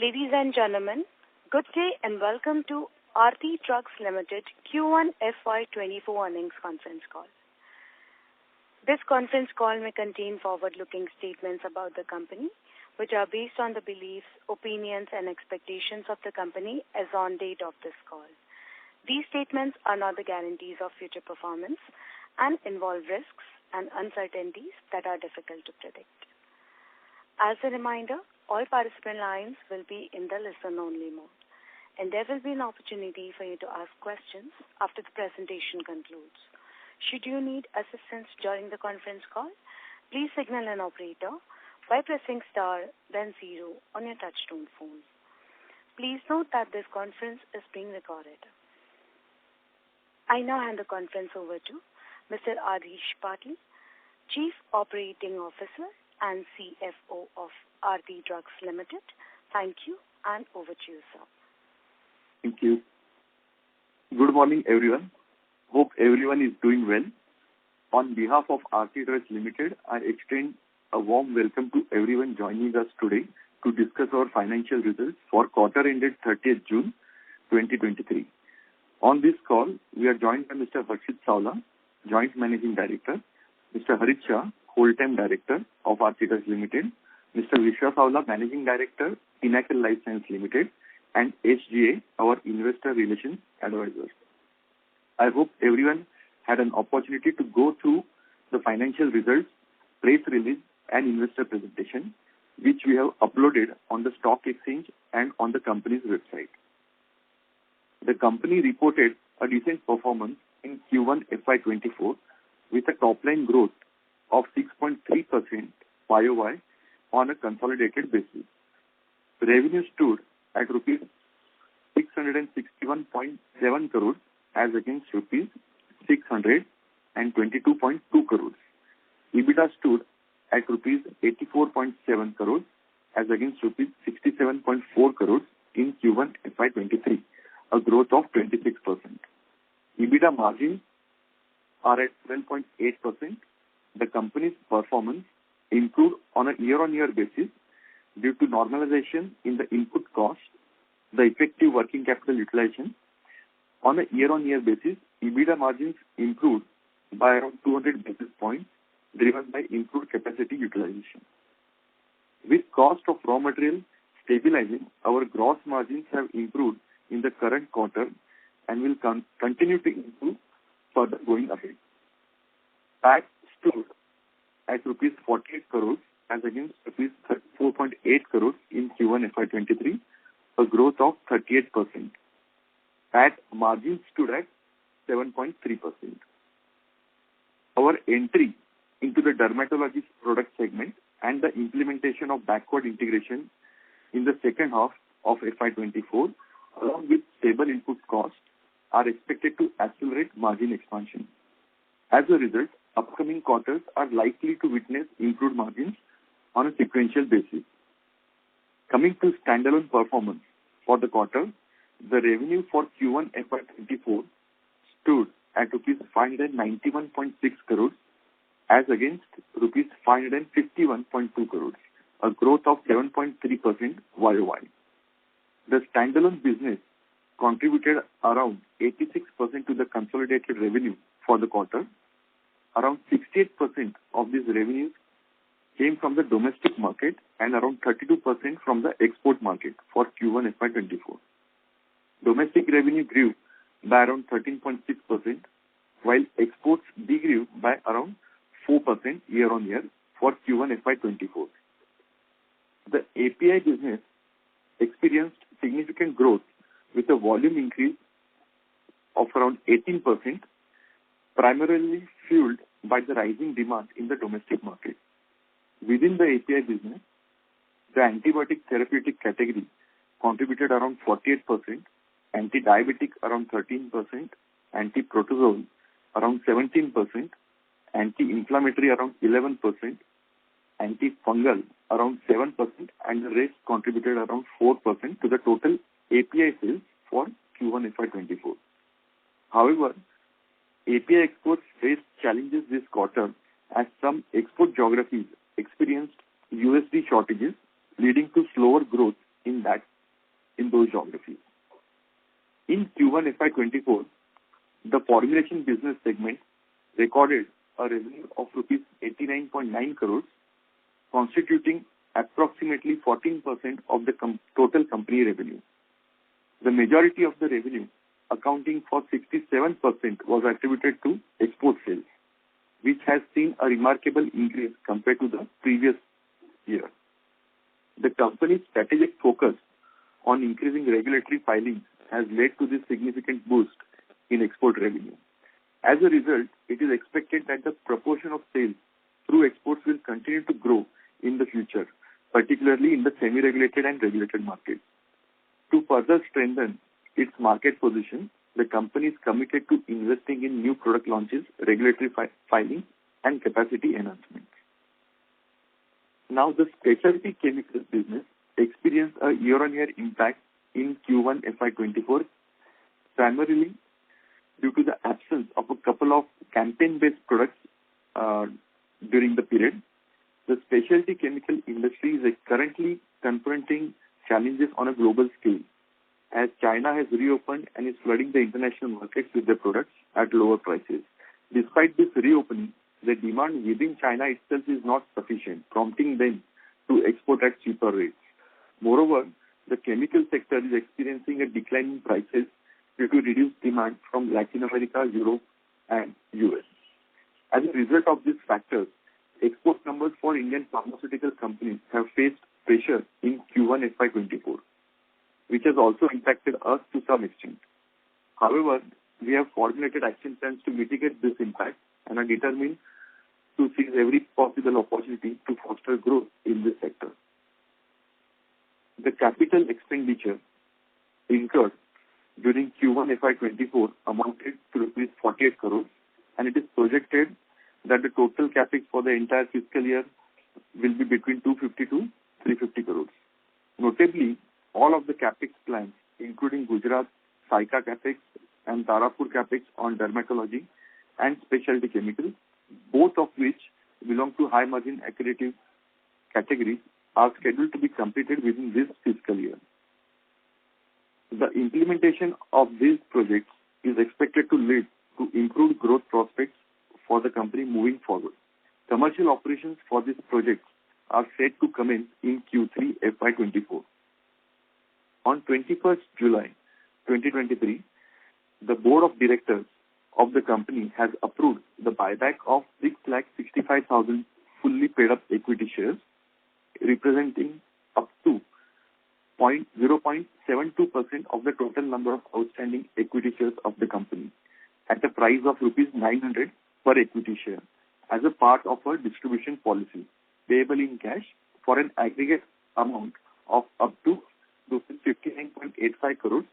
Ladies and gentlemen, good day and welcome to Aarti Drugs Limited Q1 FY2024 earnings conference call. This conference call may contain forward-looking statements about the company, which are based on the beliefs, opinions, and expectations of the company as on date of this call. These statements are not the guarantees of future performance and involve risks and uncertainties that are difficult to predict. As a reminder, all participant lines will be in the listen-only mode, and there will be an opportunity for you to ask questions after the presentation concludes. Should you need assistance during the conference call, please signal an operator by pressing star then 0 on your touchtone phone. Please note that this conference is being recorded. I now hand the conference over to Mr. Adhish Patil, Chief Operating Officer and CFO of Aarti Drugs Limited. Thank you, and over to you, sir. Thank you. Good morning, everyone. Hope everyone is doing well. On behalf of Aarti Drugs Limited, I extend a warm welcome to everyone joining us today to discuss our financial results for quarter ended 30th June 2023. On this call, we are joined by Mr. Harshit Savla, Joint Managing Director, Mr. Harit Shah, Whole-Time Director of Aarti Drugs Limited, Mr. Vishwa Savla, Managing Director, Pinnacle Life Science Limited, and SGA, our Investor Relations Advisor. I hope everyone had an opportunity to go through the financial results, press release, and investor presentation, which we have uploaded on the stock exchange and on the company's website. The company reported a decent performance in Q1 FY24 with a top-line growth of 6.3% YOY on a consolidated basis. Revenue stood at rupees 661.7 crores as against rupees 622.2 crores. EBITDA stood at rupees 84.7 crores as against rupees 67.4 crores in Q1 FY23, a growth of 26%. EBITDA margins are at 12.8%. The company's performance improved on a year-on-year basis due to normalization in the input cost, the effective working capital utilization. On a year-on-year basis, EBITDA margins improved by around 200 basis points, driven by improved capacity utilization. With cost of raw material stabilizing, our gross margins have improved in the current quarter and will continue to improve further going ahead. PAT stood at rupees 48 crores as against rupees 4.8 crores in Q1 FY23, a growth of 38%. PAT margins stood at 7.3%. Our entry into the dermatology product segment and the implementation of backward integration in the second half of FY24, along with stable input costs, are expected to accelerate margin expansion. As a result, upcoming quarters are likely to witness improved margins on a sequential basis. Coming to standalone performance for the quarter, the revenue for Q1 FY24 stood at rupees 591.6 crores as against rupees 551.2 crores, a growth of 7.3% YOY. The standalone business contributed around 86% to the consolidated revenue for the quarter. Around 68% of these revenues came from the domestic market and around 32% from the export market for Q1 FY24. Domestic revenue grew by around 13.6%, while exports degrew by around 4% year-on-year for Q1 FY24. The API business experienced significant growth with a volume increase of around 18%, primarily fueled by the rising demand in the domestic market. Within the API business, the antibiotic therapeutic category contributed around 48%, anti-diabetic around 13%, anti-protozoal around 17%, anti-inflammatory around 11%, antifungal around 7%, and the rest contributed around 4% to the total API sales for Q1 FY24. However, API exports faced challenges this quarter as some export geographies experienced USD shortages, leading to slower growth in that Q1 FY24, the formulation business segment recorded a revenue of rupees 89.9 crores, constituting approximately 14% of the total company revenue. The majority of the revenue, accounting for 67%, was attributed to export sales, which has seen a remarkable increase compared to the previous year. The company's strategic focus on increasing regulatory filings has led to this significant boost in export revenue. As a result, it is expected that the proportion of sales through exports will continue to grow in the future, particularly in the semi-regulated and regulated markets. To further strengthen its market position, the company is committed to investing in new product launches, regulatory filings, and capacity enhancements. Now, the specialty chemicals business experienced a year-on-year impact in Q1 FY24, primarily due to the absence of a couple of campaign-based products during the period. The specialty chemical industry is currently confronting challenges on a global scale, as China has reopened and is flooding the international markets with their products at lower prices. Despite this reopening, the demand within China itself is not sufficient, prompting them to export at cheaper rates. Moreover, the chemical sector is experiencing a decline in prices due to reduced demand from Latin America, Europe, and US. As a result of these factors, export numbers for Indian pharmaceutical companies have faced pressure in Q1 FY24, which has also impacted us to some extent. However, we have formulated action plans to mitigate this impact and are determined to seize every possible opportunity to foster growth in this sector. The capital expenditure incurred during Q1 FY24 amounted to rupees 48 crores, and it is projected that the total capex for the entire fiscal year will be between 250 to 350 crores. Notably, all of the capex plans, including Gujarat, Saika capex, and Tarapur capex on dermatology and specialty chemicals, both of which belong to high-margin accretive categories, are scheduled to be completed within this fiscal year. The implementation of these projects is expected to lead to improved growth prospects for the company moving forward. Commercial operations for these projects are set to commence in Q3 FY24. On 21st July 2023, the Board of Directors of the company has approved the buyback of 665,000 fully paid-up equity shares, representing up to 0.72% of the total number of outstanding equity shares of the company at a price of rupees 900 per equity share as a part of our distribution policy, payable in cash for an aggregate amount of up to rupees 59.85 crores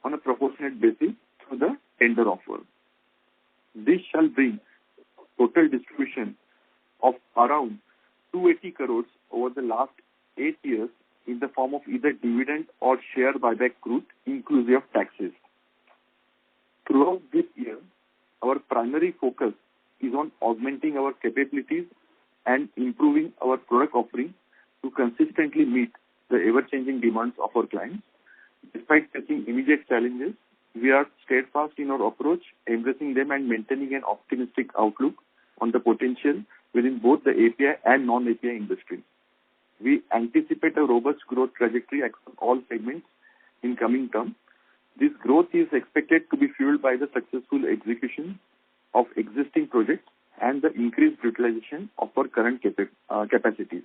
on a proportionate basis through the tender offer. This shall bring total distribution of around 280 crores over the last 8 years in the form of either dividend or share buyback route, inclusive of taxes. Throughout this year, our primary focus is on augmenting our capabilities and improving our product offering to consistently meet the ever-changing demands of our clients. Despite facing immediate challenges, we are steadfast in our approach, embracing them and maintaining an optimistic outlook on the potential within both the API and non-API industry. We anticipate a robust growth trajectory across all segments in coming terms. This growth is expected to be fueled by the successful execution of existing projects and the increased utilization of our current capacities.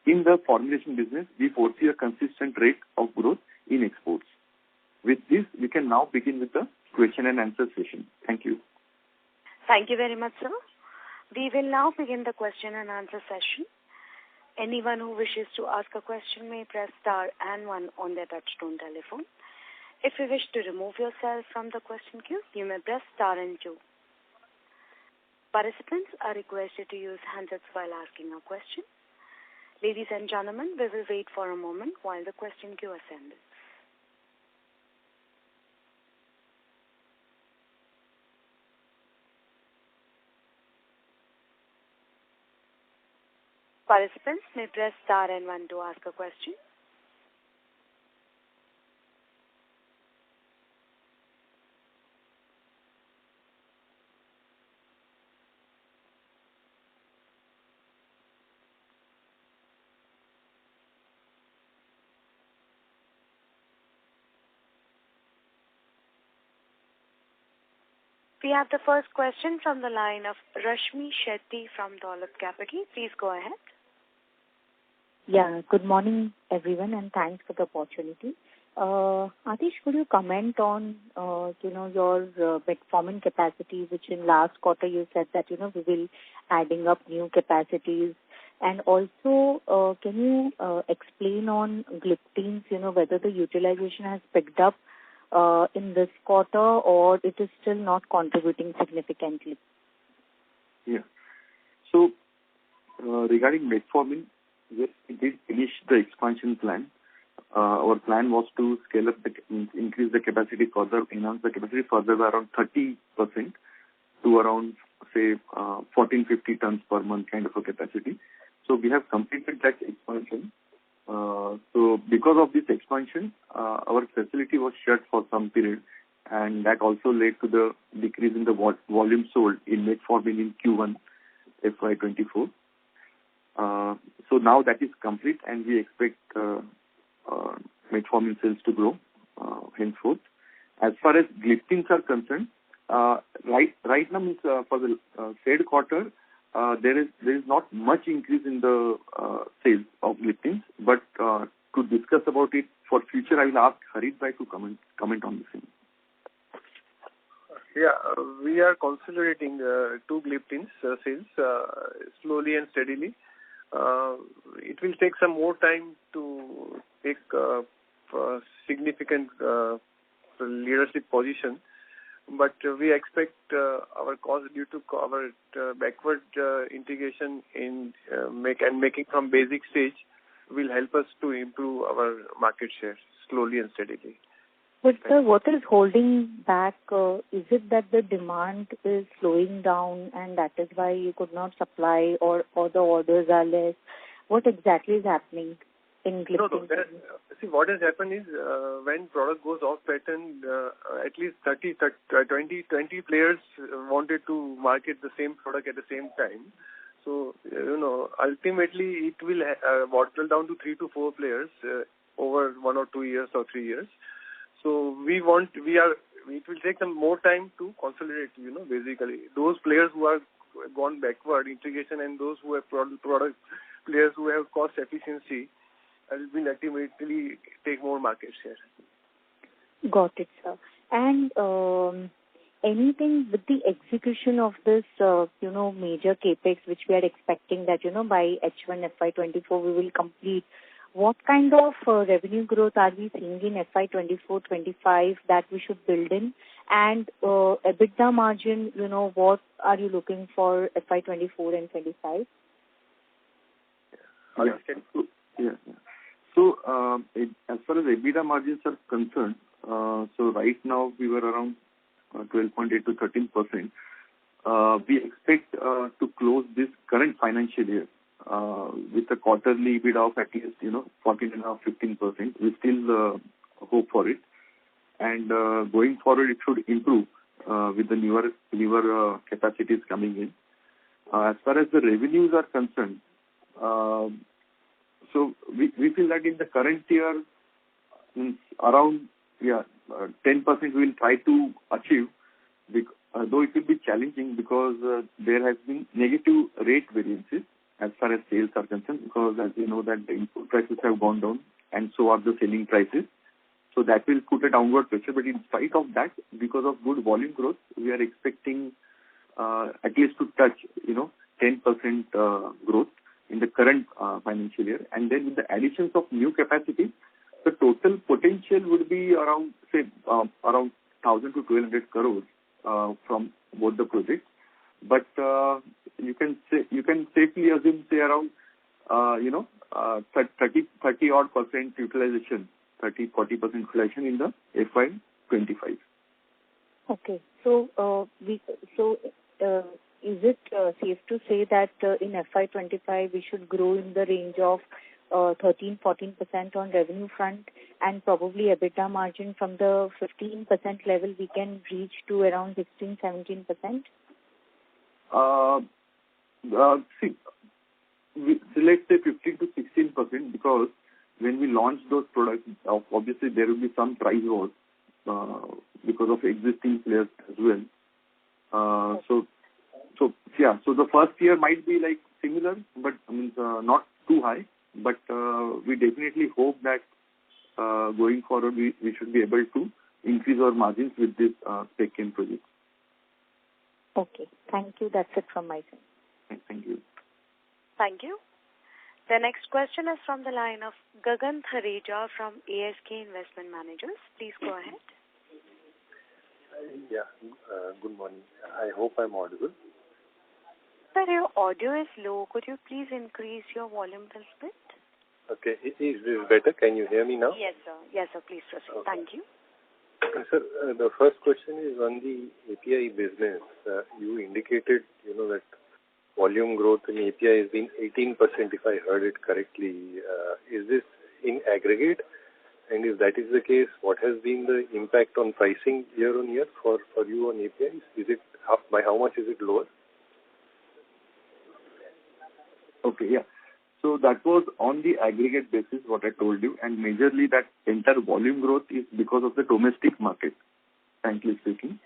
In the formulation business, we foresee a consistent rate of growth in exports. With this, we can now begin with the question and answer session. Thank you. Thank you very much, sir. We will now begin the question and answer session. Anyone who wishes to ask a question may press star and one on their touchtone telephone. If you wish to remove yourself from the question queue, you may press star and two. Participants are requested to use handsets while asking a question. Ladies and gentlemen, we will wait for a moment while the question queue assembles. Participants may press star and one to ask a question. We have the first question from the line of Rashmi Shetty from Dolat Capital. Please go ahead. Yeah, good morning, everyone, and thanks for the opportunity. Atish, could you comment on, your metformin capacity, which in last quarter you said that, we will adding up new capacities. And also, can you explain on gliptins, whether the utilization has picked up in this quarter or it is still not contributing significantly? Yeah. So, regarding metformin, yes, we did finish the expansion plan. Our plan was to scale up, increase the capacity further, enhance the capacity further by around 30% to around, say, 1450 tons per month kind of a capacity. So we have completed that expansion. So because of this expansion, our facility was shut for some period, and that also led to the decrease in the volume sold in metformin in Q1 FY24. So now that is complete, and we expect metformin sales to grow henceforth. As far as gliptins are concerned, right now means for the third quarter, there is not much increase in the sales of gliptins, but to discuss about it for future, I will ask Harit Bhai to comment on the same. Yeah, we are consolidating two gliptins sales slowly and steadily. It will take some more time to take significant leadership position, but we expect our cost due to our backward integration in making from basic stage will help us to improve our market share slowly and steadily. But sir, what is holding back? Is it that the demand is slowing down and that is why you could not supply, or the orders are less? What exactly is happening in gliptins? No. See, what has happened is when product goes off patent, at least 20 players wanted to market the same product at the same time. So, ultimately it will bottle down to 3 to 4 players over 1 or 2 years or 3 years. So it will take some more time to consolidate, basically. Those players who have gone backward integration and those who have product players who have cost efficiency will ultimately take more market share. Got it, sir. And anything with the execution of this, major capex, which we are expecting that, by H1 FY24 we will complete. What kind of revenue growth are we seeing in FY24-25 that we should build in? And EBITDA margin, what are you looking for FY24 and 25? Yeah. So, as far as EBITDA margins are concerned, so right now we were around 12.8 to 13%. We expect to close this current financial year with a quarterly EBITDA of at least 14.5-15%. We still hope for it, and going forward it should improve with the newer capacities coming in. As far as the revenues are concerned, so we feel that in the current year, around 10% we will try to achieve, though it will be challenging because there has been negative rate variances as far as sales are concerned, because as you know that the input prices have gone down and so are the selling prices. So that will put a downward pressure. But in spite of that, because of good volume growth, we are expecting at least to touch 10% growth in the current financial year. And then with the additions of new capacity, the total potential would be around, say, around 1,000 to 1,200 crores from both the projects. But you can safely assume, say, around 30 odd percent utilization, 30-40% utilization in the FY25. Okay, so is it safe to say that in FY25 we should grow in the range of 13-14% on revenue front, and probably EBITDA margin from the 15% level we can reach to around 16-17%? See, let's say 15 to 16%, because when we launch those products, obviously there will be some price wars because of existing players as well. So the first year might be like similar, but not too high. But we definitely hope that going forward we should be able to increase our margins with this Spec-Chem project. Okay. Thank you. That's it from my side. Thank you. Thank you. The next question is from the line of Gagan Thareja from ASK Investment Managers. Please go ahead. Good morning. I hope I'm audible. Sir, your audio is low. Could you please increase your volume a little bit? Okay. Is this better? Can you hear me now? Yes, sir. Yes, sir. Please proceed. Okay. Thank you. Sir, the first question is on the API business. You indicated, that volume growth in API has been 18%, if I heard it correctly. Is this in aggregate? And if that is the case, what has been the impact on pricing year on year for you on APIs? By how much is it lower? Okay, yeah. So that was on the aggregate basis, what I told you, and majorly that entire volume growth is because of the domestic market, frankly speaking.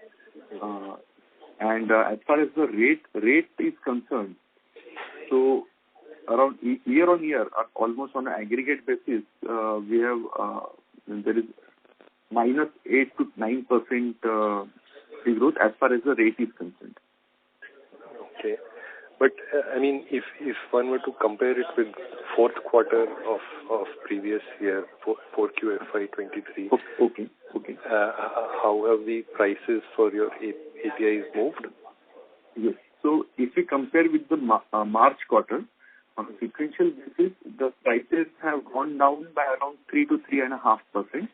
And as far as the rate is concerned, so around year on year, almost on an aggregate basis, we have there is minus 8 to 9% growth as far as the rate is concerned. Okay. But, if one were to compare it with fourth quarter of previous year, 4Q FY23, Okay. how have the prices for your APIs moved? Yes. So if we compare with the March quarter, on a sequential basis, the prices have gone down by around 3 to 3.5%.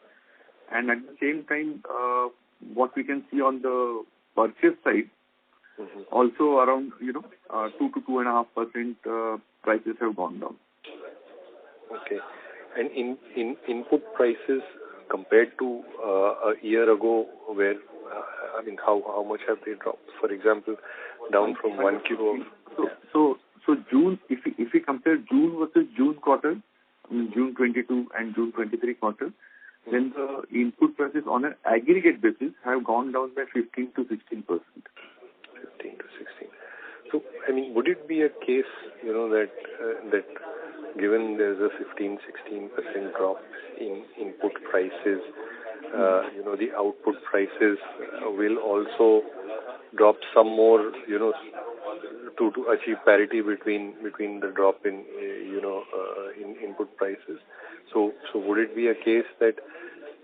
And at the same time, what we can see on the purchase side, also around 2 to 2.5% prices have gone down. Okay. And in input prices compared to a year ago, where how much have they dropped? For example, down from 1 kilo. So June, if we compare June versus June quarter, June 22 and June 23 quarter, then the input prices on an aggregate basis have gone down by 15 to 16%. 15 to 16. So, would it be a case, that given there's a 15-16% drop in input prices, the output prices will also drop some more, to achieve parity between the drop in input prices. So would it be a case that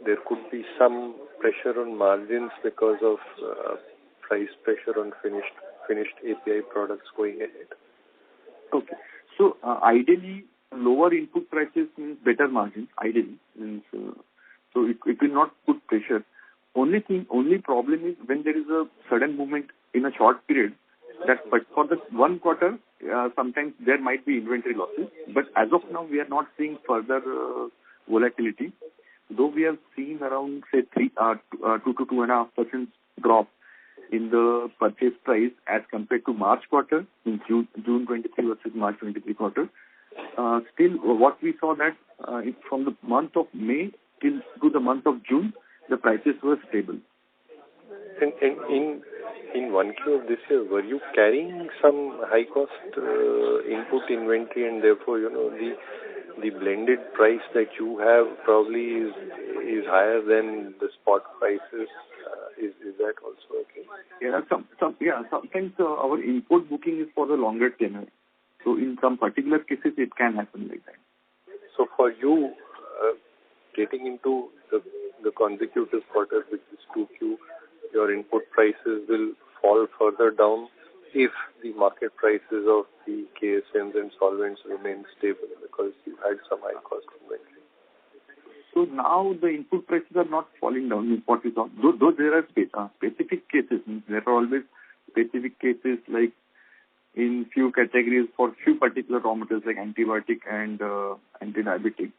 there could be some pressure on margins because of price pressure on finished API products going ahead? Okay. So ideally, lower input prices means better margins. Ideally, so it will not put pressure. Only problem is when there is a sudden movement in a short period. But for the one quarter, sometimes there might be inventory losses. But as of now, we are not seeing further volatility. Though we have seen around, say, 2 to 2.5% drop in the purchase price as compared to March quarter, in June 23 versus March 23 quarter. Still, what we saw that from the month of May till to the month of June, the prices were stable. And in 1Q of this year, were you carrying some high-cost input inventory, and therefore, the blended price that you have probably is higher than the spot prices? Is that also okay? Yeah, sometimes our import booking is for the longer tenure. So in some particular cases, it can happen like that. So for you, getting into the consecutive quarter, which is 2Q, your input prices will fall further down if the market prices of the KSMs and solvents remain stable, because you had some high cost inventory. So now the input prices are not falling down. What we saw, though there are specific cases, there are always specific cases like in few categories for few particular raw materials like antibiotic and anti-diabetic.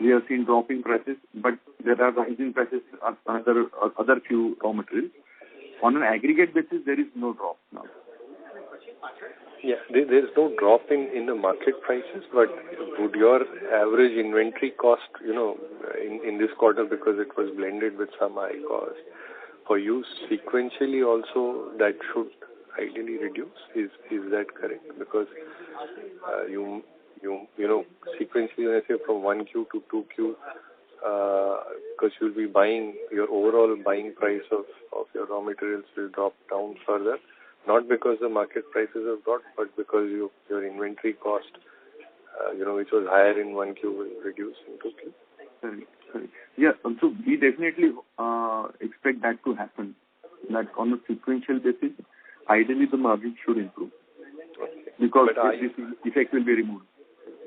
We have seen dropping prices, but there are rising prices on other few raw materials. On an aggregate basis, there is no drop now. Yeah, there is no drop in the market prices, but would your average inventory cost, in this quarter, because it was blended with some high cost, for you sequentially also that should ideally reduce. Is that correct? Because you know, sequentially when I say from 1Q to 2Q, because you'll be buying, your overall buying price of your raw materials will drop down further, not because the market prices have dropped, but because your inventory cost, which was higher in 1Q will reduce in 2Q. Sorry. Yeah, so we definitely expect that to happen. That on a sequential basis, ideally the margin should improve. Okay. Because this effect will be removed.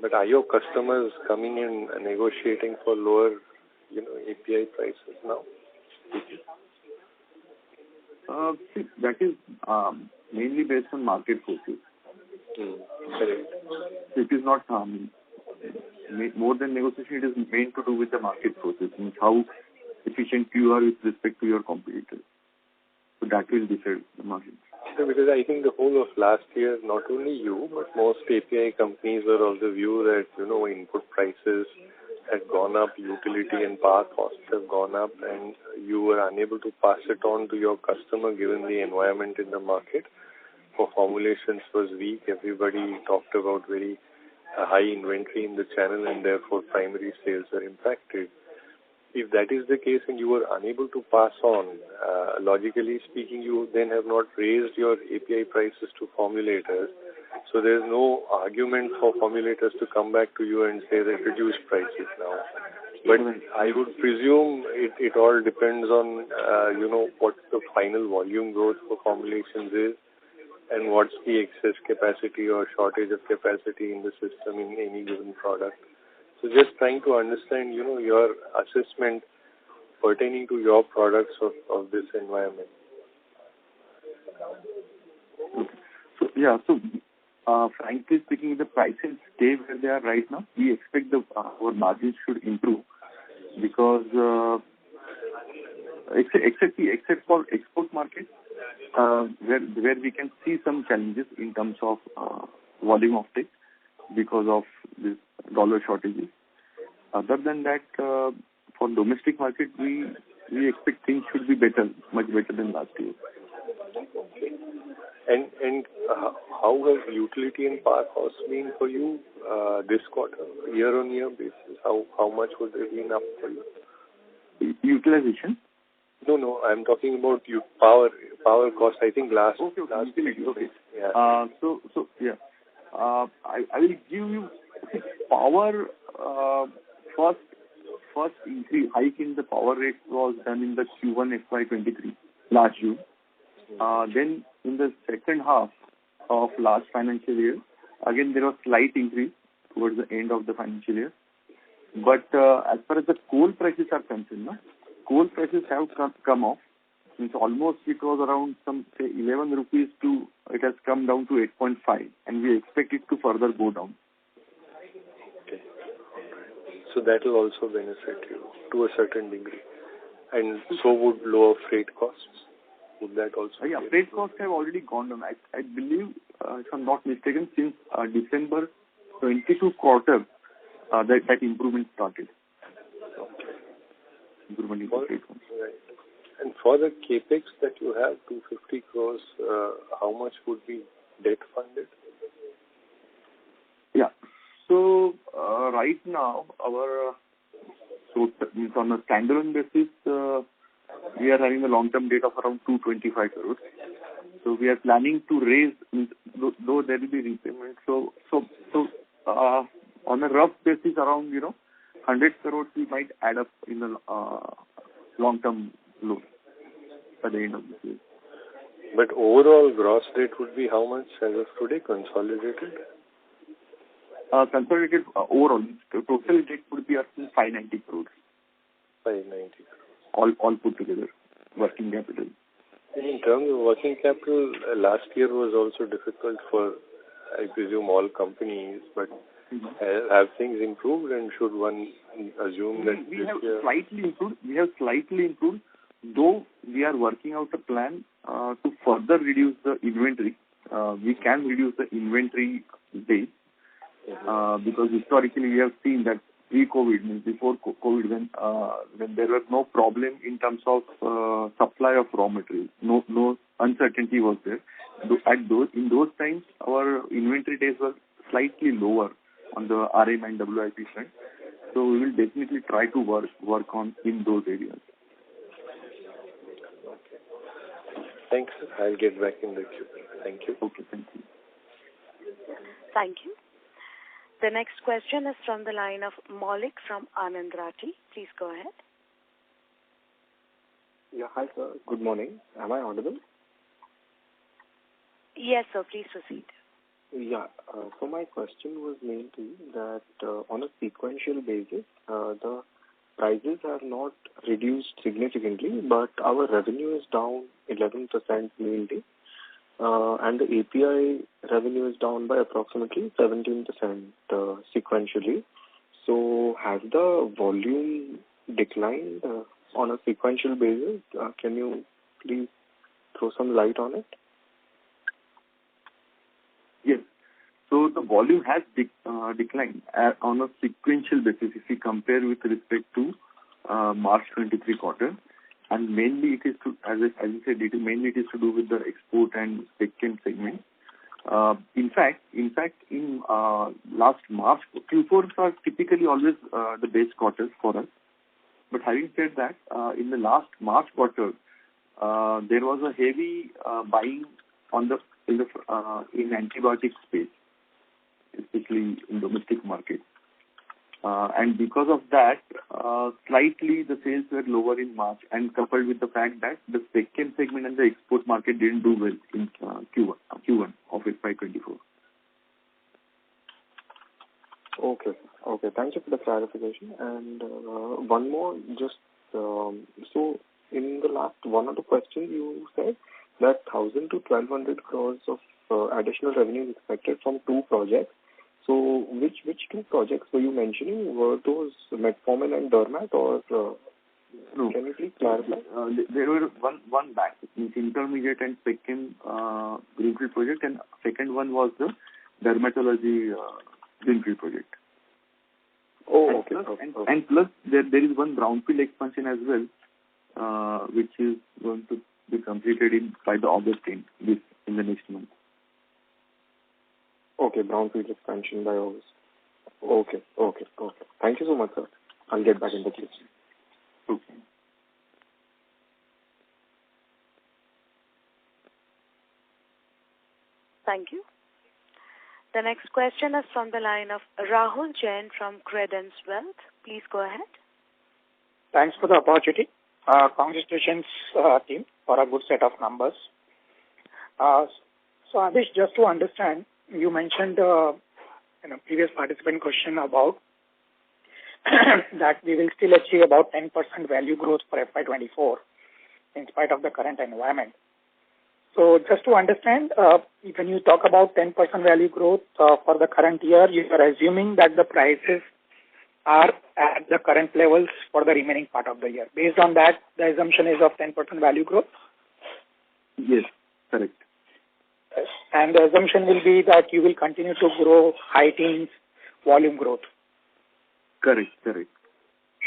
But are your customers coming in and negotiating for lower, API prices now? That is mainly based on market forces. Correct. It is not more than negotiation. It is main to do with the market forces, means how efficient you are with respect to your competitors. So that will decide the margin. Because I think the whole of last year, not only you, but most API companies were of the view that, input prices had gone up, utility and power costs have gone up, and you were unable to pass it on to your customer given the environment in the market. For formulations was weak. Everybody talked about very high inventory in the channel and therefore primary sales were impacted. If that is the case and you were unable to pass on, logically speaking, you then have not raised your API prices to formulators. So there's no argument for formulators to come back to you and say that reduce prices now. But I would presume it all depends on, what the final volume growth for formulations is and what's the excess capacity or shortage of capacity in the system in any given product. So just trying to understand, your assessment pertaining to your products of this environment. So frankly speaking, if the prices stay where they are right now, we expect our margins should improve because except for export markets, where we can see some challenges in terms of volume offtake because of this dollar shortages. Other than that, for domestic market, we expect things should be better, much better than last year. Okay. And how have utility and power costs been for you this quarter, year-on-year basis? How much would they be up for you? Utilization? No, I'm talking about power cost. I think last. Okay. Yeah. I will give you power. First increase hike in the power rate was done in the Q1 FY23 last June. Then in the second half of last financial year, again there was slight increase towards the end of the financial year. But as far as the coal prices are concerned, coal prices have come off. It's almost, it was around 11 rupees to, it has come down to 8.5, and we expect it to further go down. Okay. So that will also benefit you to a certain degree. And so would lower freight costs. Would that also? Yeah, freight costs have already gone down. I believe, if I'm not mistaken, since December 22 quarter, that improvement started. Okay. Improvement in freight costs. Right. And for the capex that you have, 250 crores, how much would be debt funded? Yeah. So right now, our on a standalone basis, we are having a long-term debt of around 225 crores. So we are planning to raise, though there will be repayment. So on a rough basis, around 100 crores we might add up in the long-term loan at the end of this year. But overall gross debt would be how much as of today, consolidated? Consolidated overall, total debt would be up to 590 crores. 590 crores. All put together, working capital. In terms of working capital, last year was also difficult for, I presume, all companies, but have things improved, and should one assume that we have slightly improved, though we are working out a plan to further reduce the inventory. We can reduce the inventory days because historically we have seen that pre-COVID, means before COVID, when there was no problem in terms of supply of raw material, no uncertainty was there. In those times, our inventory days were slightly lower on the RM and WIP front. So we will definitely try to work on in those areas. Thanks. I'll get back in the queue. Thank you. Okay, thank you. Thank you. The next question is from the line of Maulik from Anand Rathi. Please go ahead. Yeah, hi sir. Good morning. Am I audible? Yes, sir. Please proceed. Yeah. So my question was mainly that on a sequential basis, the prices have not reduced significantly, but our revenue is down 11% mainly, and the API revenue is down by approximately 17% sequentially. So has the volume declined on a sequential basis? Can you please throw some light on it? Yes. So the volume has declined on a sequential basis if we compare with respect to March 23 quarter. And mainly it is to, as I said, mainly it is to do with the export and second segment. In fact, in last March, Q4s are typically always the best quarters for us. But having said that, in the last March quarter, there was a heavy buying in antibiotic space, especially in domestic market. And because of that, slightly the sales were lower in March, and coupled with the fact that the second segment and the export market didn't do well in Q1 of FY24. Okay. Thank you for the clarification. And one more, just so in the last one or two questions, you said that 1,000 to 1,200 crores of additional revenue is expected from two projects. So which two projects were you mentioning? Were those metformin and dermat, or no? Can you please clarify? There were one back, means intermediate and second greenfield project, and second one was the dermatology greenfield project. Oh, and okay. And plus there is one brownfield expansion as well, which is going to be completed by the August end, in the next month. Okay, brownfield expansion by August. Okay. Thank you so much, sir. I'll get back in the queue. Okay. Thank you. The next question is from the line of Rahul Jain from Credence Wealth. Please go ahead. Thanks for the opportunity. Congratulations, team, for a good set of numbers. So, Adish, just to understand, you mentioned in a previous participant question about that we will still achieve about 10% value growth for FY24 in spite of the current environment. So just to understand, when you talk about 10% value growth for the current year, you are assuming that the prices are at the current levels for the remaining part of the year. Based on that, the assumption is of 10% value growth? Yes, correct. And the assumption will be that you will continue to grow high teens volume growth. Correct.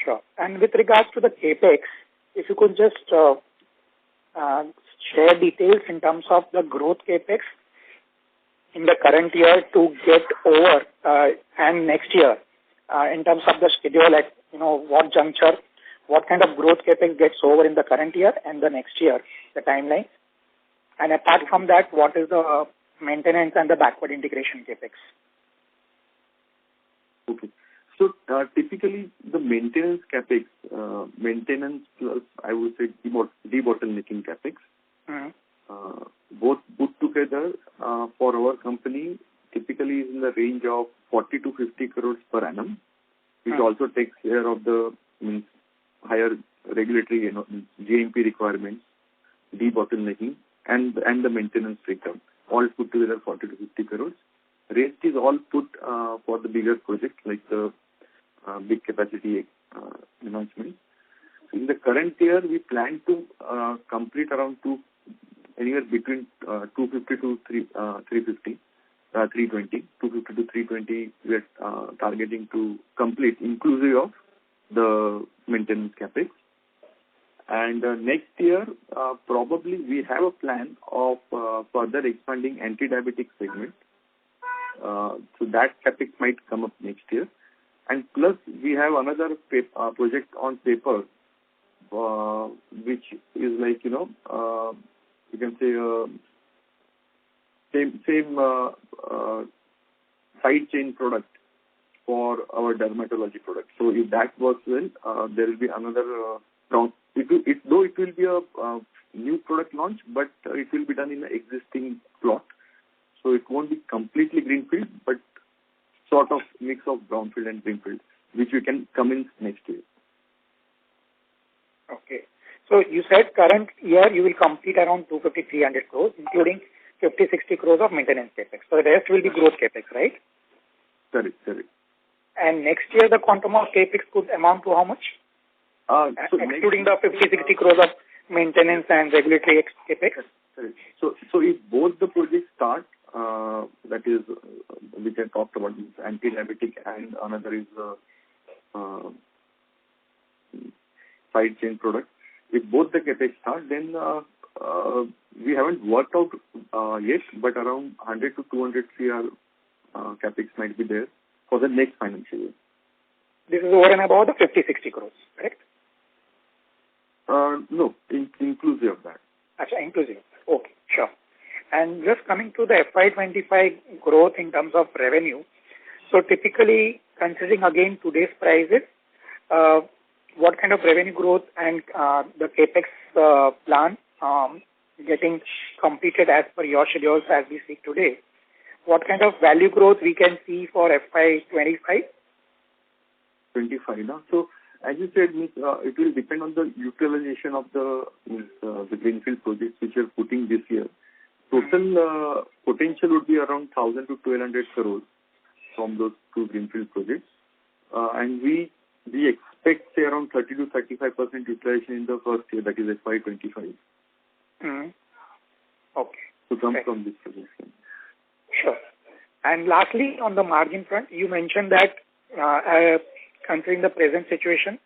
Sure. And with regards to the capex, if you could just share details in terms of the growth capex in the current year to get over and next year in terms of the schedule at what juncture, what kind of growth capex gets over in the current year and the next year, the timeline. And apart from that, what is the maintenance and the backward integration capex? Okay. So typically the maintenance capex, maintenance plus I would say debottlenecking capex, both put together for our company typically is in the range of 40 to 50 crores per annum, which also takes care of the higher regulatory GMP requirements, debottlenecking, and the maintenance breakdown. All put together 40 to 50 crores. Rest is all put for the bigger projects like the big capacity enhancement. In the current year, we plan to complete around anywhere between 250 to 350. 250 to 320 we are targeting to complete, inclusive of the maintenance capex. And next year, probably we have a plan of further expanding anti-diabetic segment. So that capex might come up next year. And plus, we have another project on paper, which is like, you can say same side chain product for our dermatology product. So if that works well, there will be another round. Though it will be a new product launch, but it will be done in an existing plot. So it won't be completely greenfield, but sort of mix of brownfield and greenfield, which we can commence next year. Okay. So you said current year you will complete around 250-300 crores, including 50-60 crores of maintenance capex. So the rest will be growth capex, right? Correct. And next year the quantum of capex could amount to how much? Excluding the 50-60 crores of maintenance and regulatory capex. Correct. So if both the projects start, that is, which I talked about, is anti-diabetic and another is side chain product. If both the capex start, then we haven't worked out yet, but around 100 to 200 CR capex might be there for the next financial year. This is over and above the 50-60 crores, correct? No, inclusive of that. Achha, inclusive. Okay, sure. And just coming to the FY25 growth in terms of revenue, so typically considering again today's prices, what kind of revenue growth and the capex plan getting completed as per your schedules as we speak today, what kind of value growth we can see for FY25? 25, no? So as you said, it will depend on the utilization of the greenfield projects which we are putting this year. Total potential would be around 1,000 to 1,200 crores from those two greenfield projects. And we expect, say, around 30 to 35% utilization in the first year, that is FY25. Okay. To come from this projection. Sure. And lastly, on the margin front, you mentioned that considering the present situation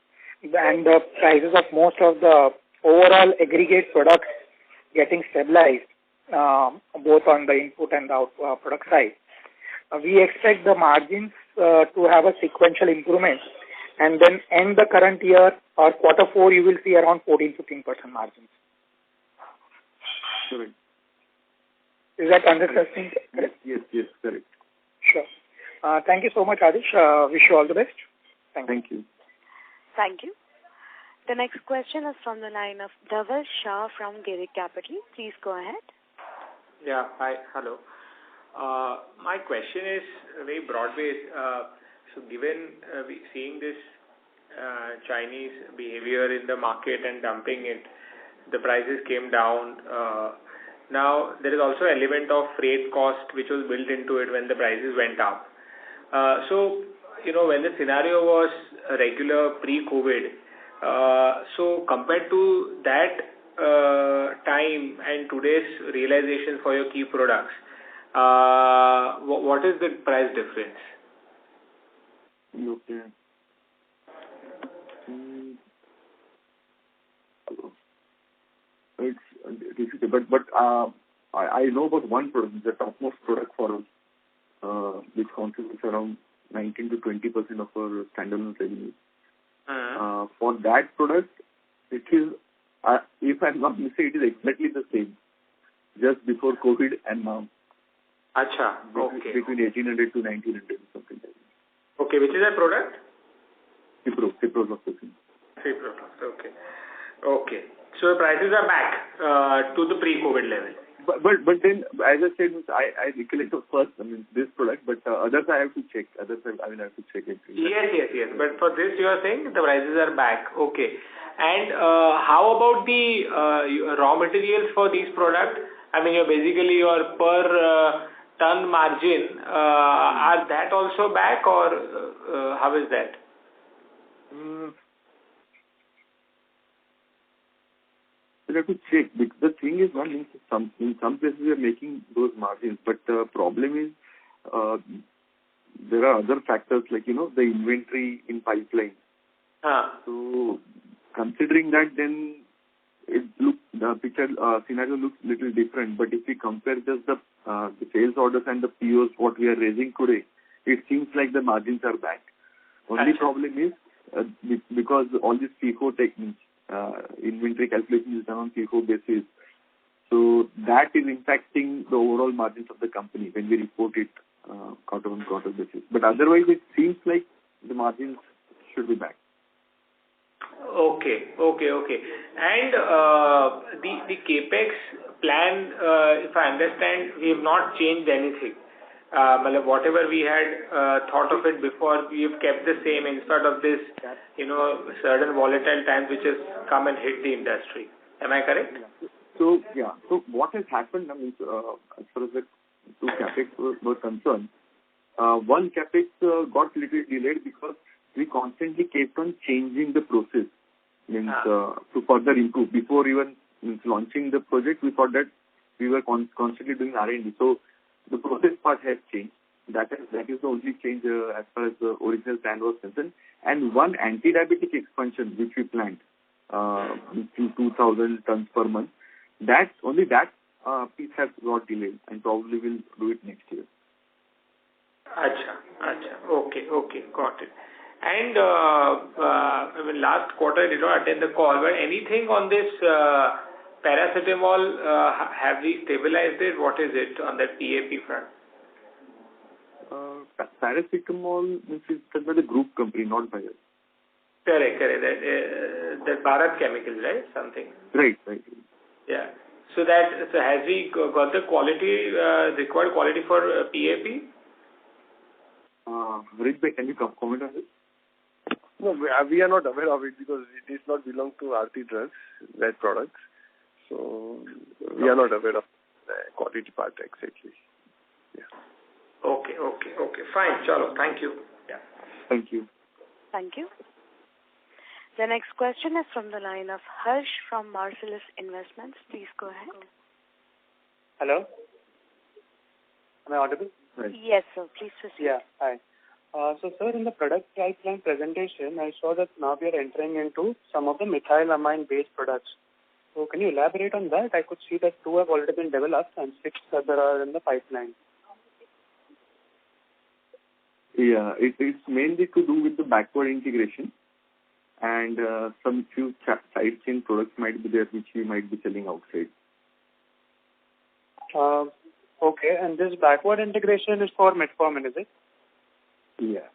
and the prices of most of the overall aggregate products getting stabilized, both on the input and the product side, we expect the margins to have a sequential improvement, and then end the current year or quarter 4, you will see around 14-15% margins. Correct. Is that understanding correct? Yes, correct. Sure. Thank you so much, Adish. Wish you all the best. Thank you. Thank you. The next question is from the line of Dhaval Shah from Girik Capital. Please go ahead. Yeah, hi, hello. My question is very broad-based. So given we seeing this Chinese behavior in the market and dumping it, the prices came down. Now, there is also an element of freight cost which was built into it when the prices went up. So, when the scenario was regular pre-COVID, so compared to that time and today's realization for your key products, what is the price difference? Okay. It's difficult, but I know about one product, the topmost product for us, which contributes around 19 to 20% of our standalone revenue. For that product, it is, if I'm not mistaken, it is exactly the same, just before COVID and now. Acha, okay. Between 1,800 to 1,900, something like that. Okay, which is that product? Ciprofloxacin. Okay. Okay. So the prices are back to the pre-COVID level. But then, as I said, I recollect first, this product, but others I have to check. I will have to check it. Yes. But for this, you are saying the prices are back. Okay. And how about the raw materials for these products? Basically your per ton margin, are that also back, or how is that? You have to check. The thing is, in some places we are making those margins, but the problem is there are other factors like, the inventory in pipeline. So considering that, then the picture scenario looks little different. But if we compare just the sales orders and the POs, what we are raising today, it seems like the margins are back. Only problem is because all these FIFO techniques, inventory calculation is done on FIFO basis. So that is impacting the overall margins of the company when we report it quarter-on-quarter basis. But otherwise, it seems like the margins should be back. Okay. And the capex plan, if I understand, we have not changed anything. Whatever we had thought of it before, we have kept the same in spite of this, certain volatile times which has come and hit the industry. Am I correct? So what has happened, as far as the two capex were concerned, one capex got little delayed because we constantly kept on changing the process to further improve. Before even launching the project, we thought that we were constantly doing R&D. So the process part has changed. That is the only change as far as the original plan was concerned. And one anti-diabetic expansion which we planned, 2,000 tons per month. That piece has got delayed and probably will do it next year. Acha. Okay, got it. And last quarter I did not attend the call, but anything on this paracetamol, have we stabilized it? What is it on that PAP front? Paracetamol is done by the group company, not by us. Correct. That Bharat Chemicals, right? Something. Right. Yeah. So has we got the quality, required quality for PAP? Rick, can you comment on this? No, we are not aware of it because it does not belong to Aarti Drugs, that products. So we are not aware of the quality part exactly. Yeah. Okay. Fine. Chalo. Thank you. Yeah. Thank you. Thank you. The next question is from the line of Harsh from Marcellus Investments. Please go ahead. Hello. Am I audible? Right. Yes, sir. Please proceed. Yeah. Hi. So, sir, in the product pipeline presentation, I saw that now we are entering into some of the methylamine-based products. So, can you elaborate on that? I could see that 2 have already been developed and 6 other are in the pipeline. Yeah, it's mainly to do with the backward integration, and some few side chain products might be there which we might be selling outside. Okay, and this backward integration is for metformin, is it? Yeah.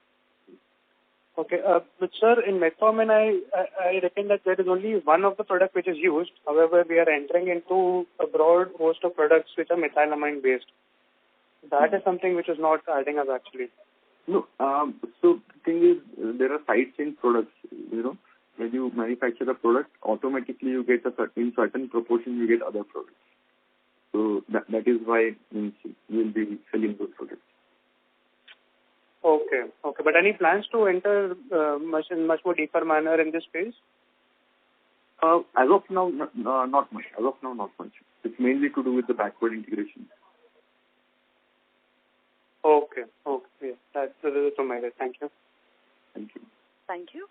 Okay, but sir, in metformin, I reckon that there is only one of the product which is used. However, we are entering into a broad host of products which are methylamine based. That is something which is not adding up actually. No, so the thing is, there are side chain products. When you manufacture a product, automatically you get in certain proportion you get other products. So that is why we will be selling those products. Okay. But any plans to enter in much more deeper manner in this space? As of now, not much. It's mainly to do with the backward integration. Okay. Yeah. That's it from my side. Thank you. Thank you.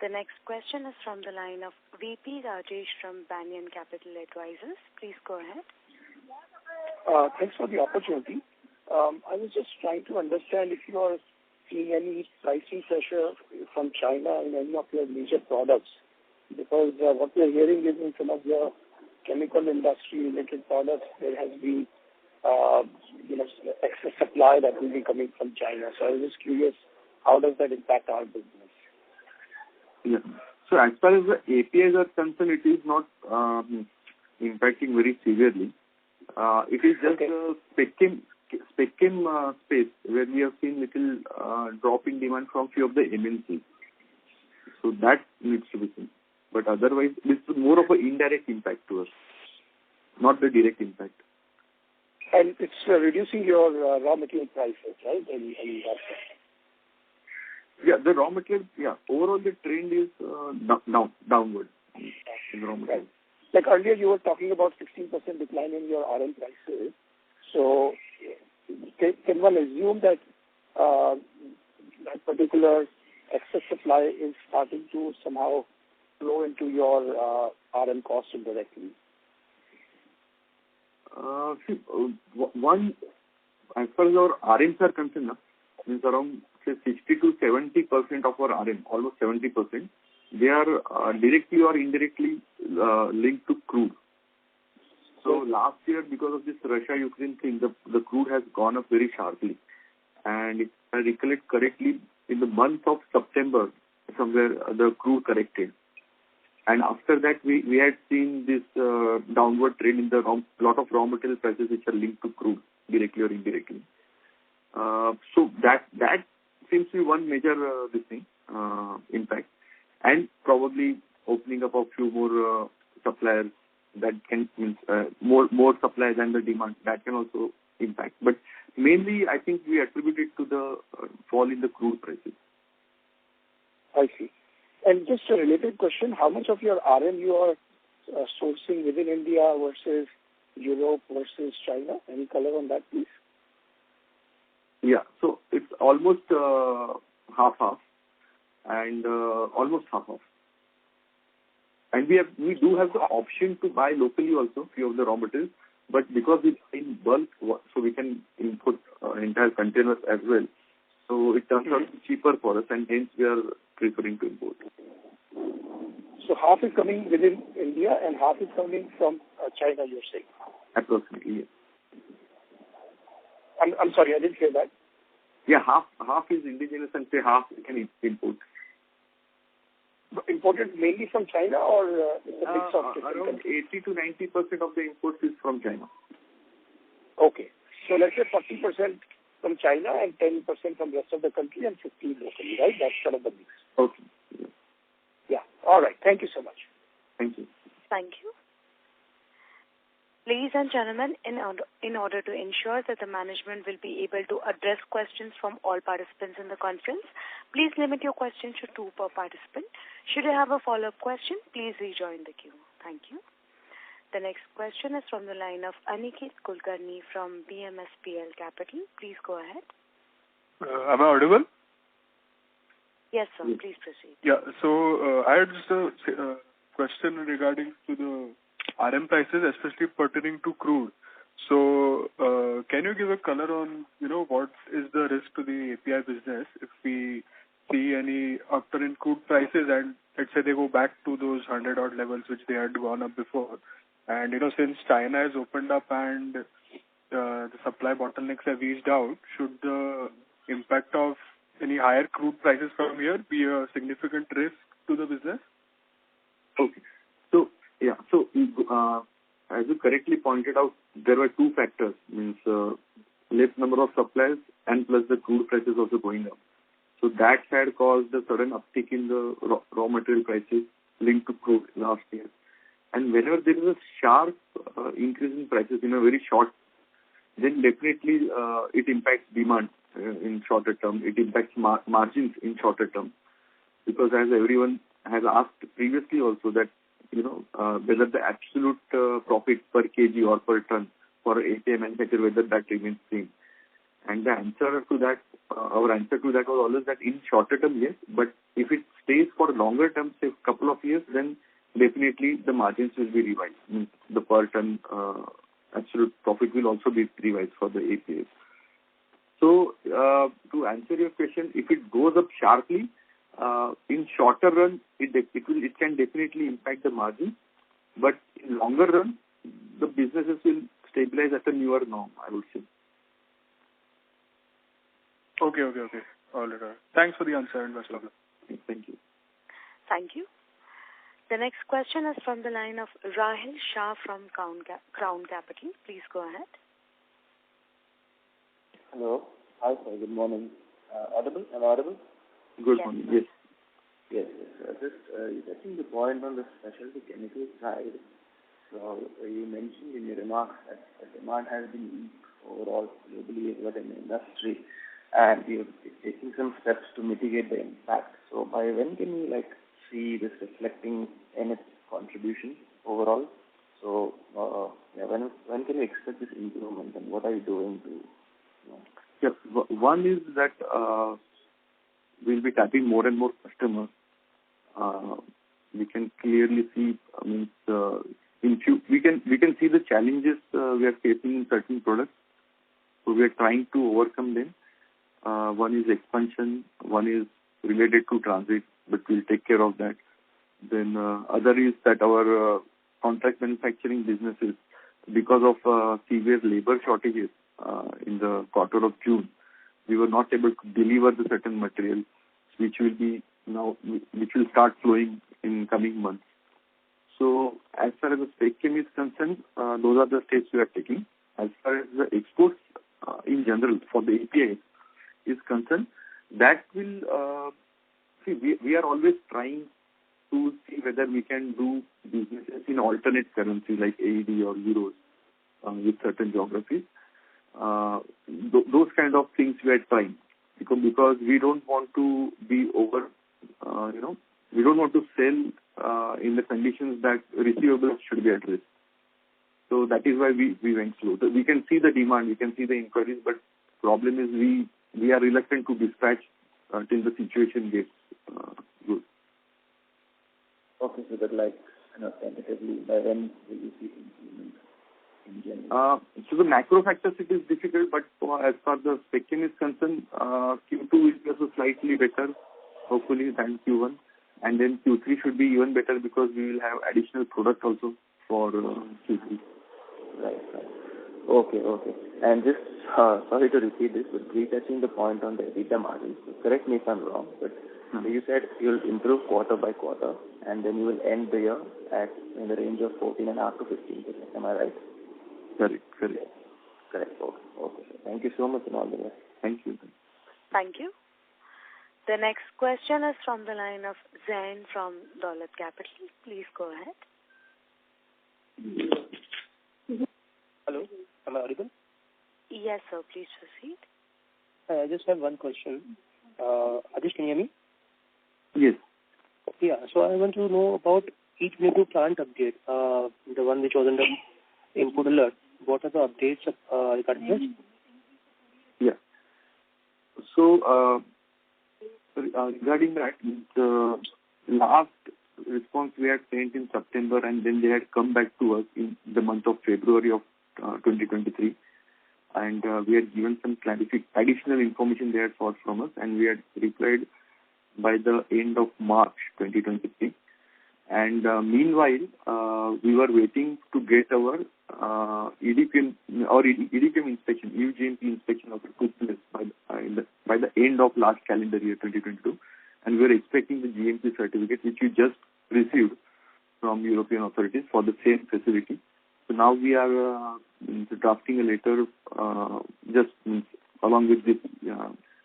The next question is from the line of VP Rajesh from Banyan Capital Advisors. Please go ahead. Thanks for the opportunity. I was just trying to understand if you are seeing any pricing pressure from China in any of your major products, because what we are hearing is in some of your chemical industry related products there has been excess supply that will be coming from China. So I was just curious, how does that impact our business? Yeah. So as far as the APIs are concerned, it is not impacting very severely. It is just a spec-chem space where we have seen little drop in demand from few of the MNCs. So that needs to be seen. But otherwise, this is more of an indirect impact to us, not the direct impact. And it's reducing your raw material prices, right? Yeah, the raw material, overall the trend is downward in raw material. Right. Like earlier you were talking about 16% decline in your RM prices. So can one assume that that particular excess supply is starting to somehow flow into your RM cost indirectly? One, as far as our RMs are concerned, means around say 60 to 70% of our RM, almost 70%, they are directly or indirectly linked to crude. So last year, because of this Russia-Ukraine thing, the crude has gone up very sharply. And if I recollect correctly, in the month of September, somewhere the crude corrected. And after that, we had seen this downward trend in the lot of raw material prices which are linked to crude, directly or indirectly. So that seems to be one major impact. And probably opening up a few more suppliers that can means more supply than the demand, that can also impact. But mainly, I think we attribute it to the fall in the crude prices. I see. And just a related question, how much of your RM you are sourcing within India versus Europe versus China? Any color on that, please? Yeah, so it's almost half-half and almost half-half. And we do have the option to buy locally also, few of the raw materials, but because it's in bulk, so we can input entire containers as well. So it turns out cheaper for us, and hence we are preferring to import. So half is coming within India and half is coming from China, you're saying? Approximately, yes. I'm sorry, I didn't hear that. Yeah, half is indigenous and say half we can import. Imported mainly from China, or it's a mix of different around countries? 80 to 90% of the imports is from China. Okay. So let's say 40% from China and 10% from rest of the country and 15% locally, right? That's sort of the mix. Okay. Yeah. All right. Thank you so much. Thank you. Thank you. Ladies and gentlemen, in order to ensure that the management will be able to address questions from all participants in the conference, please limit your questions to 2 per participant. Should you have a follow-up question, please rejoin the queue. Thank you. The next question is from the line of Aniket Kulkarni from BMSPL Capital. Please go ahead. Am I audible? Yes, sir. Please proceed. Yeah. So I had just a question regarding to the RM prices, especially pertaining to crude. So can you give a color on, what is the risk to the API business if we see any upturn in crude prices and let's say they go back to those 100-odd levels which they had gone up before? And, since China has opened up and the supply bottlenecks have eased out, should the impact of any higher crude prices from here be a significant risk to the business? Okay. So, yeah. So, as you correctly pointed out, there were 2 factors, means less number of suppliers and plus the crude prices also going up. So that had caused a sudden uptick in the raw material prices linked to crude last year. And whenever there is a sharp increase in prices in a very short, then definitely it impacts demand in shorter term. It impacts margins in shorter term. Because as everyone has asked previously also that, whether the absolute profit per kg or per ton for API manufacturer, whether that remains same. And the answer to that, our answer to that was always that in shorter term, yes, but if it stays for longer term, say a couple of years, then definitely the margins will be revised. Means the per ton absolute profit will also be revised for the APIs. So to answer your question, if it goes up sharply, in shorter run, it can definitely impact the margin, but in longer run, the businesses will stabilize at a newer norm, I would say. Okay. All right. Thanks for the answer and best of luck. Thank you. Thank you. The next question is from the line of Rahil Shah from Crown Capital. Please go ahead. Hello. Hi, sir. Good morning. Audible? Am I audible? Good morning. Yes. Yes. Just touching the point on the specialty chemical side. So you mentioned in your remarks that the demand has been weak overall globally within the industry, and you're taking some steps to mitigate the impact. So by when can we see this reflecting in its contribution overall? So when can we expect this improvement, and what are you doing to One is that we'll be tapping more and more customers. We can clearly see, we can see the challenges we are facing in certain products. So we are trying to overcome them. One is expansion, one is related to transit, but we'll take care of that. Then other is that our contract manufacturing businesses, because of severe labor shortages in the quarter of June, we were not able to deliver the certain material, which will start flowing in coming months. So as far as the spec chem is concerned, those are the steps we are taking. As far as the exports in general for the API is concerned, that will we are always trying to see whether we can do businesses in alternate currency like AED or euros with certain geographies. Those kind of things we are trying because we don't want to be we don't want to sell in the conditions that receivables should be addressed. So that is why we went slow. So we can see the demand, we can see the inquiries, but problem is we are reluctant to dispatch until the situation gets good. Okay, so that tentatively, by when will you see improvement in general? So the macro factors, it is difficult, but as far as the spec chem is concerned, Q2 will be also slightly better, hopefully, than Q1. And then Q3 should be even better because we will have additional product also for Q3. Right. Okay. And just, sorry to repeat this, but retouching the point on the EBITDA margins. So correct me if I'm wrong, but you said you'll improve quarter by quarter, and then you will end the year in the range of 14.5% to 15%. Am I right? Correct. Okay. Thank you so much and all the best. Thank you. Thank you. The next question is from the line of Zain from Dolat Capital. Please go ahead. Hello, am I audible? Yes, sir. Please proceed. I just have one question. Adish, can you hear me? Yes. Yeah, so I want to know about each new plant update, the one which was under input alert. What are the updates regarding this? Yeah. So, regarding that, the last response we had sent in September, and then they had come back to us in the month of February of 2023, and we had given some additional information they had sought from us, and we had replied by the end of March 2023. And meanwhile, we were waiting to get our EDPM inspection, EU GMP inspection of the toothpaste by the end of last calendar year 2022, and we were expecting the GMP certificate which we just received from European authorities for the same facility. So now we are drafting a letter along with this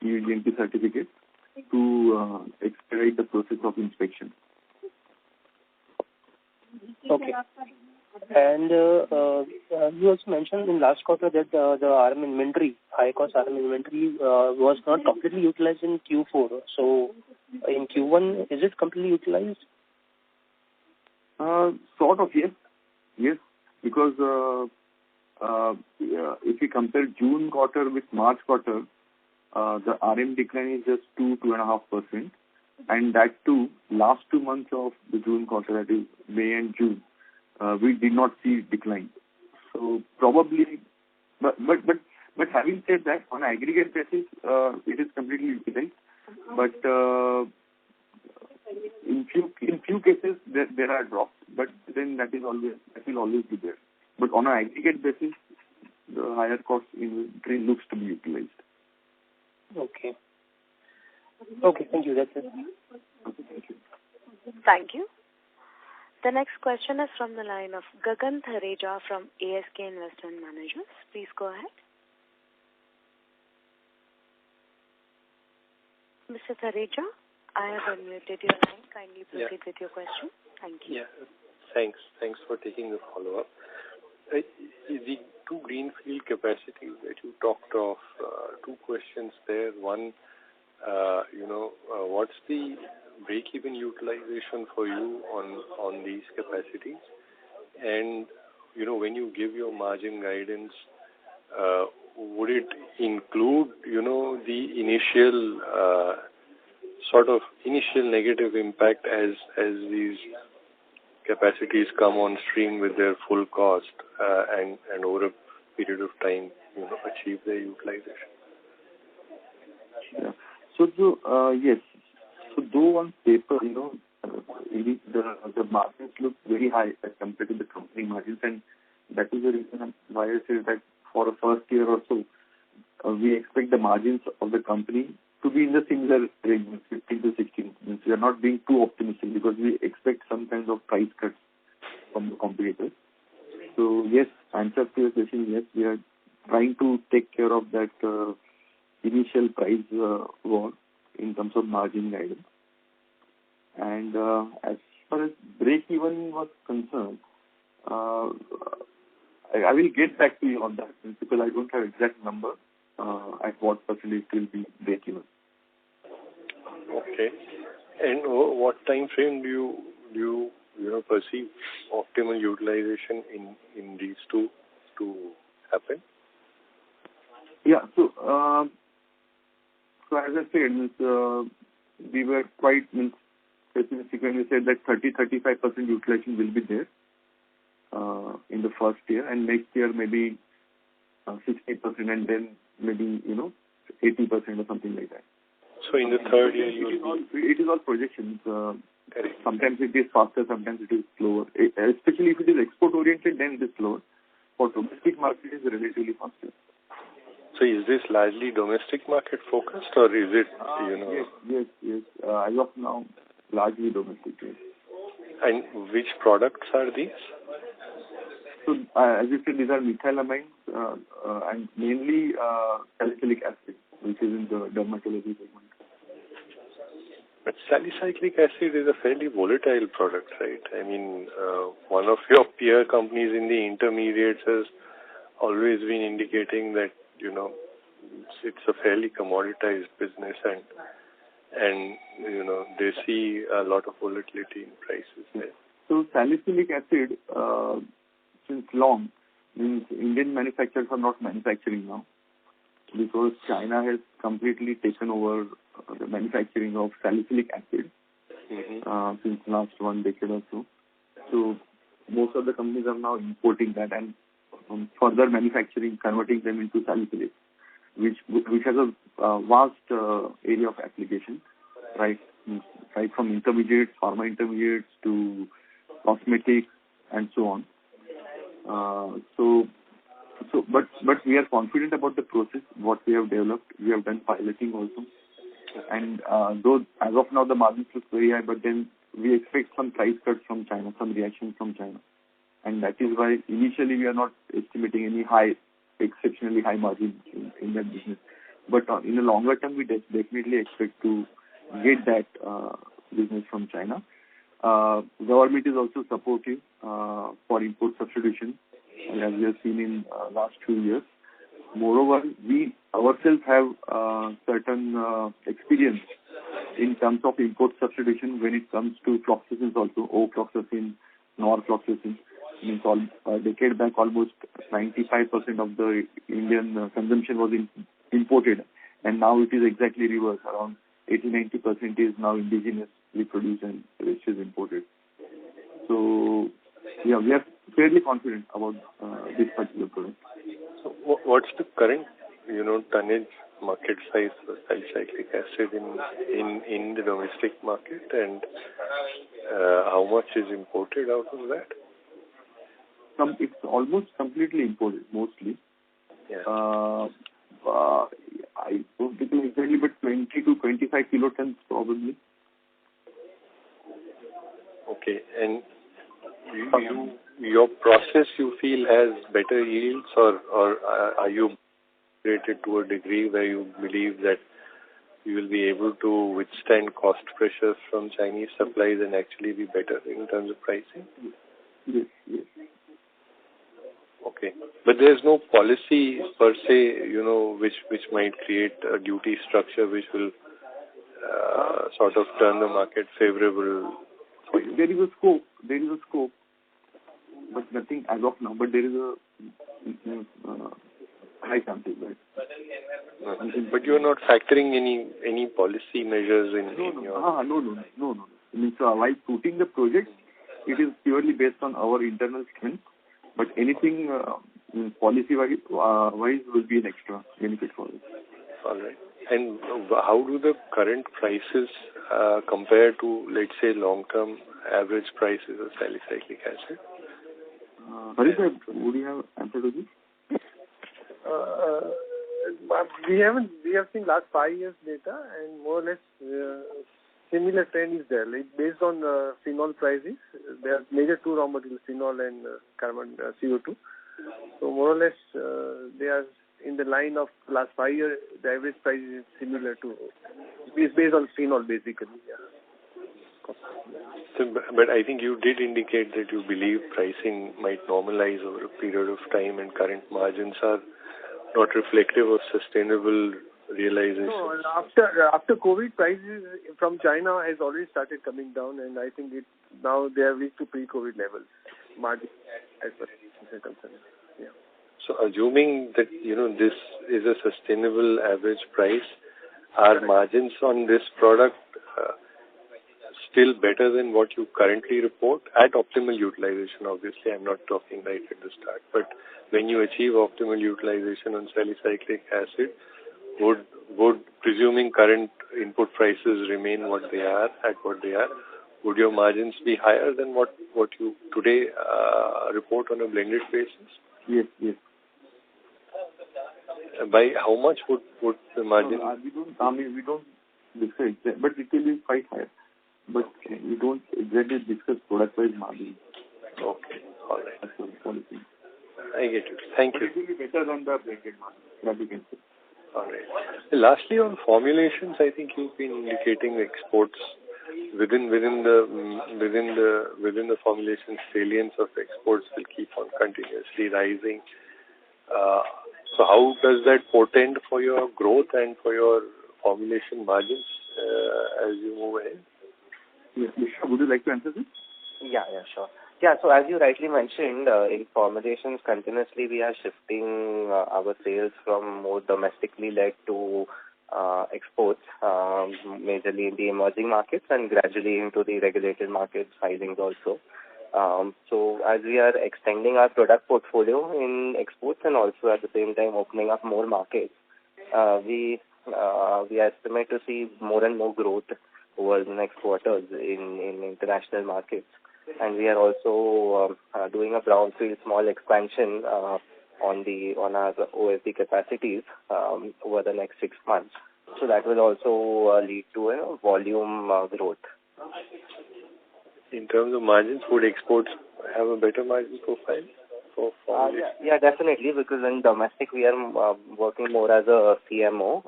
EU GMP certificate to expedite the process of inspection. Okay. And you also mentioned in last quarter that the RM inventory, high-cost RM inventory, was not completely utilized in Q4. So in Q1, is it completely utilized? Sort of, yes. Yes, because if we compare June quarter with March quarter, the RM decline is just 2.5%. And that too, last 2 months of the June quarter, that is May and June, we did not see decline. So probably, but having said that, on an aggregate basis, it is completely utilized. But in few cases there are drops, but then that will always be there. But on an aggregate basis, the higher cost inventory looks to be utilized. Okay. Okay, thank you. That's it. Okay, thank you. Thank you. The next question is from the line of Gagan Thareja from ASK Investment Managers. Please go ahead. Mr. Thareja, I have unmuted your line. Kindly proceed with your question. Thank you. Yeah, thanks. Thanks for taking the follow-up. The two greenfield capacities that you talked of, two questions there. One, what's the break-even utilization for you on these capacities? And, when you give your margin guidance, would it include, the initial initial negative impact as these capacities come on stream with their full cost and over a period of time, achieve their utilization? Yeah. So, yes. So, though on paper, the margins look very high as compared to the company margins, and that is the reason why I say that for the first year or so, we expect the margins of the company to be in the similar range, 15 to 16. We are not being too optimistic because we expect some kind of price cuts from the competitors. So, yes, answer to your question, yes, we are trying to take care of that initial price war in terms of margin guidance. And as far as break-even was concerned, I will get back to you on that because I don't have exact number at what percentage will be break-even. Okay. And what time frame do you perceive optimal utilization in these two to happen? Yeah. So as I said, we were quite specific when we said that 30-35% utilization will be there in the first year, and next year maybe 60%, and then maybe 80% or something like that. So in the third year, it is all projections. Sometimes it is faster, sometimes it is slower. Especially if it is export oriented, then it is slower. For domestic market, it is relatively faster. So is this largely domestic market focused, or is it, Yes. As of now, largely domestic. Yes. And which products are these? So, as you said, these are methylamines and mainly salicylic acid, which is in the dermatology segment. But salicylic acid is a fairly volatile product, right? I mean, one of your peer companies in the intermediates has always been indicating that, it's a fairly commoditized business and they see a lot of volatility in prices there. So salicylic acid, since long, means Indian manufacturers are not manufacturing now because China has completely taken over the manufacturing of salicylic acid since last 1 decade or so. So most of the companies are now importing that and further manufacturing, converting them into salicylic, which has a vast area of application, right from intermediates, pharma intermediates to cosmetics and so on. But we are confident about the process, what we have developed. We have done piloting also. And though as of now the margins look very high, but then we expect some price cuts from China, some reaction from China. And that is why initially we are not estimating any exceptionally high margins in that business. But in the longer term, we definitely expect to get that business from China. Government is also supportive for import substitution, as we have seen in last few years. Moreover, we ourselves have certain experience in terms of import substitution when it comes to fluoxetines also, O-fluoxetine, norfloxacin. Means a decade back, almost 95% of the Indian consumption was imported, and now it is exactly reverse. Around 80-90% is now indigenously produced and the rest is imported. So, yeah, we are fairly confident about this particular product. So, what's the current, tonnage market size for salicylic acid in the domestic market, and how much is imported out of that? It's almost completely imported, mostly. Yeah. I don't think exactly, but 20 to 25 kilotons probably. Okay, and your process you feel has better yields, or are you rated to a degree where you believe that you will be able to withstand cost pressures from Chinese supplies and actually be better in terms of pricing? Yes. Okay. But there's no policy per se, which might create a duty structure which will sort of turn the market favorable for you? There is a scope, but nothing as of now. But there is high chances, right? But you are not factoring any policy measures in your... No. Means while shooting the project, it is purely based on our internal strength, but anything policy-wise will be an extra benefit for us. All right. And how do the current prices compare to, let's say, long-term average prices of salicylic acid? Sorry, sir, would you have answer to this? We have seen last 5 years data, and more or less similar trend is there. Like based on phenol prices, there are major two raw materials, phenol and carbon CO2. So more or less they are in the line of last 5 years. The average price is similar to. It's based on phenol basically. Yeah. So, but I think you did indicate that you believe pricing might normalize over a period of time, and current margins are not reflective of sustainable realization. No, after COVID, prices from China has already started coming down, and I think now they have reached to pre-COVID levels. Margin as far as concerned. Yeah. So assuming that this is a sustainable average price, are margins on this product still better than what you currently report at optimal utilization? Obviously, I'm not talking right at the start, but when you achieve optimal utilization on salicylic acid, would presuming current input prices remain what they are, would your margins be higher than what you today report on a blended basis? Yes. By how much would the margin? We don't discuss that, but it will be quite higher. But we don't exactly discuss product-wise margin. Okay, all right. That's the policy. I get it. Thank you. It will be better than the blended margin, that we can say. All right. Lastly, on formulations, I think you've been indicating exports within the formulation salience of exports will keep on continuously rising. So how does that portend for your growth and for your formulation margins as you move ahead? Yes, would you like to answer this? Yeah, sure. Yeah, so as you rightly mentioned, in formulations, continuously we are shifting our sales from more domestically led to exports, majorly in the emerging markets and gradually into the regulated markets filings also. So as we are extending our product portfolio in exports and also at the same time opening up more markets, we estimate to see more and more growth over the next quarters in international markets. And we are also doing a brownfield small expansion on our OSD capacities over the next 6 months. So that will also lead to a volume growth. In terms of margins, would exports have a better margin profile for formulation? Yeah, definitely, because in domestic we are working more as a CMO,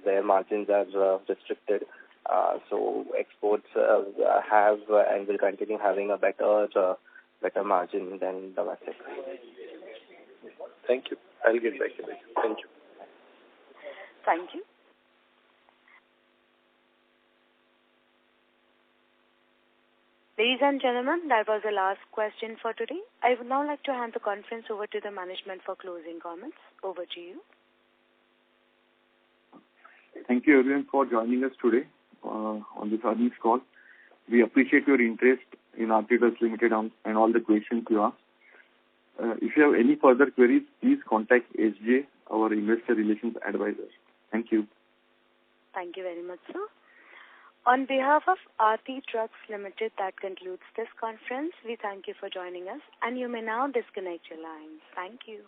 where margins are restricted. So exports have and will continue having a better margin than domestic. Thank you. I'll get back to you. Thank you. Thank you. Ladies and gentlemen, that was the last question for today. I would now like to hand the conference over to the management for closing comments. Over to you. Thank you everyone for joining us today on this earnings call. We appreciate your interest in Aarti Drugs Limited and all the questions you asked. If you have any further queries, please contact SJ, our investor relations advisor. Thank you. Thank you very much, sir. On behalf of Aarti Drugs Limited, that concludes this conference. We thank you for joining us, and you may now disconnect your lines. Thank you.